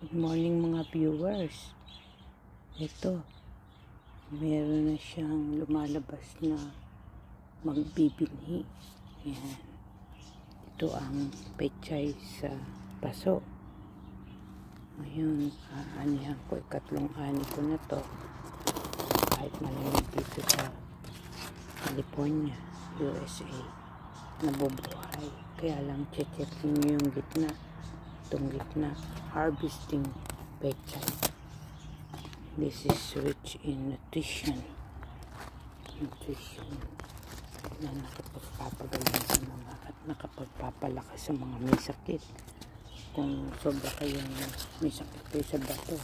Good morning mga viewers. Ito, meron na siyang lumalabas na magbibinhi. Ayan. Ito ang pechay sa paso. Ngayon, aanihan ko, ikatlong ani ko na to. Kahit malamig dito sa California, USA. Nabubuhay. Kaya lang check niyo yung gitna. Itong gitna, harvesting pechay. This is rich in nutrition na nakapagpapagaling sa mga at nakapagpapalakas sa mga may sakit. Kung sobra kayong may sakit kayo sa bato,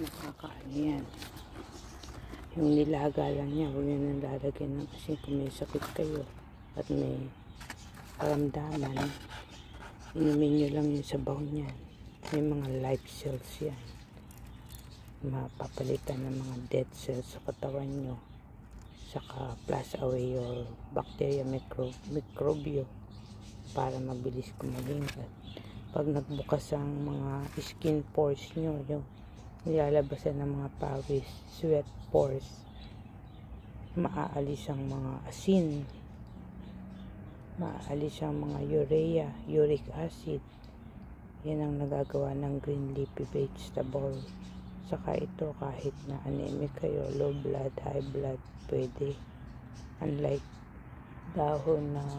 nakakaano yan. Yung nilaga lang niya, huwag nyo nang lalagyan ng kasi kung may sakit kayo at may karamdaman, inumin nyo lang yung sabaw niyan. May mga life cells yan. Mapapalitan ng mga dead cells sa katawan nyo. Saka flush away your bacteria, microbio para mabilis kumaling. At pag nagbukas ang mga skin pores nyo, yung nilalabasan ng mga pawis, sweat pores, maaalis ang mga asin, maalis ang mga urea, uric acid. Yan ang nagagawa ng green leafy vegetable. Saka ito kahit na anemic kayo, low blood, high blood, pwede. Unlike dahon ng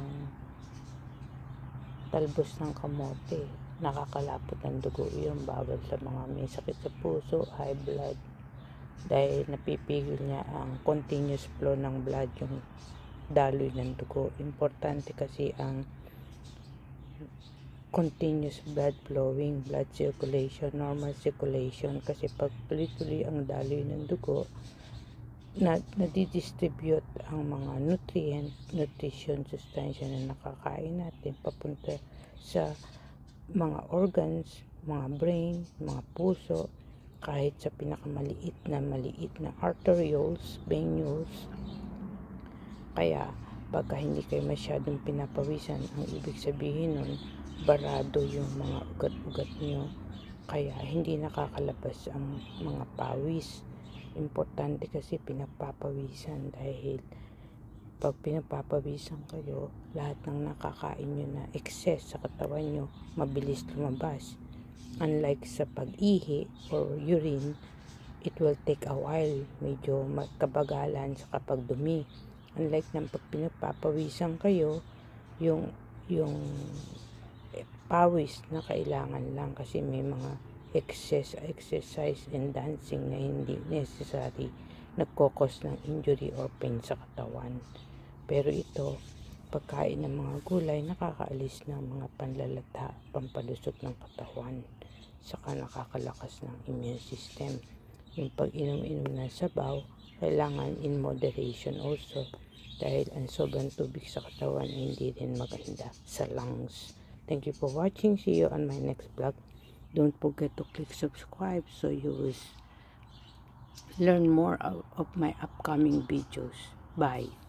talbos ng kamote, nakakalapot ang dugo yun, bawal sa mga may sakit sa puso, high blood, dahil napipigil niya ang continuous flow ng blood, yung daloy ng dugo. Importante kasi ang continuous blood flowing, blood circulation, normal circulation, kasi pag tuloy-tuloy ang daloy ng dugo, nadidistribute ang mga nutrition, sustansya na nakakain natin papunta sa mga organs, mga brain, mga puso, kahit sa pinakamaliit na arterioles, venules. Kaya pagka hindi kayo masyadong pinapawisan, ang ibig sabihin nun, barado yung mga ugat-ugat nyo, kaya hindi nakakalabas ang mga pawis. Importante kasi pinapapawisan, dahil pag pinapapawisan kayo, lahat ng nakakain nyo na excess sa katawan nyo, mabilis lumabas. Unlike sa pag-ihi or urine, it will take a while, medyo kabagalan sa kapag dumi. Unlike ng pag pinapapawisan kayo, yung pawis na kailangan lang, kasi may mga exercise and dancing na hindi necessary, nagkokos ng injury or pain sa katawan. Pero ito, pagkain ng mga gulay, nakakaalis ng mga panlalata, pampalusot ng katawan, saka nakakalakas ng immune system. Yung pag-inom-inom ng sabaw, kailangan in moderation also, dahil ang sobrang tubig sa katawan ay hindi rin maganda sa lungs. Thank you for watching. See you on my next vlog. Don't forget to click subscribe so you will learn more of my upcoming videos. Bye.